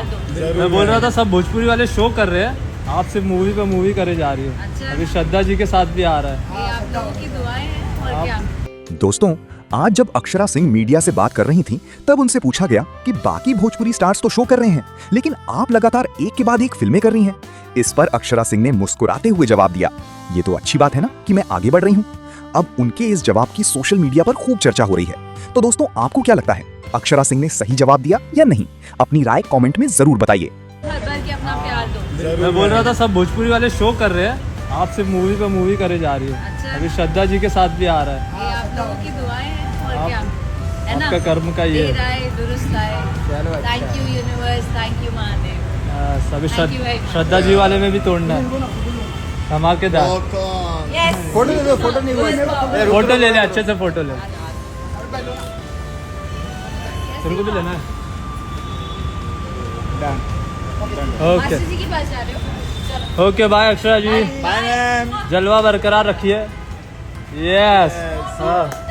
प्यार दो। मैं बोल रहा था सब भोजपुरी वाले शो कर रहे हैं, आप सिर्फ मूवी पे मूवी करे जा रही हो। अच्छा। अभी श्रद्धा जी के साथ भी आ रहा है। ये आप लोगों की दुआएं हैं और क्या। दोस्तों, आज जब अक्षरा सिंह मीडिया से बात कर रही थीं, तब उनसे पूछा गया कि बाकी भोजपुरी स्टार्स तो शो कर रहे हैं, लेकिन आप लगातार एक के बाद एक फिल्में कर रही हैं। इस पर अक्षरा सिंह ने मुस्कुराते हुए जवाब दिया, ये तो अच्छी बात है ना कि मैं आगे बढ़ रही हूँ। अब उनके इस जवाब की सोशल मीडिया पर खूब चर्चा हो रही है। तो दोस्तों, आपको क्या लगता है, अक्षरा सिंह ने सही जवाब दिया या नहीं? अपनी राय कमेंट में जरूर बताइए। भर भर के अपना प्यार दो। मैं बोल रहा था सब भोजपुरी वाले शो कर रहे हैं, आप सिर्फ मूवी पे मूवी करे जा रही हो। अच्छा। अभी श्रद्धा जी के साथ भी आ रहा है। ये आप लोगों की दुआएं हैं और आप- क्या, है ना। आपका कर्म का ये है। देर आए दुरुस्त आए। चलो अच्छा। Thank you universe, thank you Mahadev. अभी Thank you very much. Shraddha ji वाले में भी तोड़ना है, धमाकेदार। यस फोटो ले लो, फोटो नहीं हुआ। फोटो ले ले, अच्छे से फोटो ले। तेरे को भी लेना है। ओके मासी जी के पास जा रहे हो। चलो। ओके, बाय अक्षरा जी, बाय मैम। जलवा बरकरार रखिए। यस हाँ।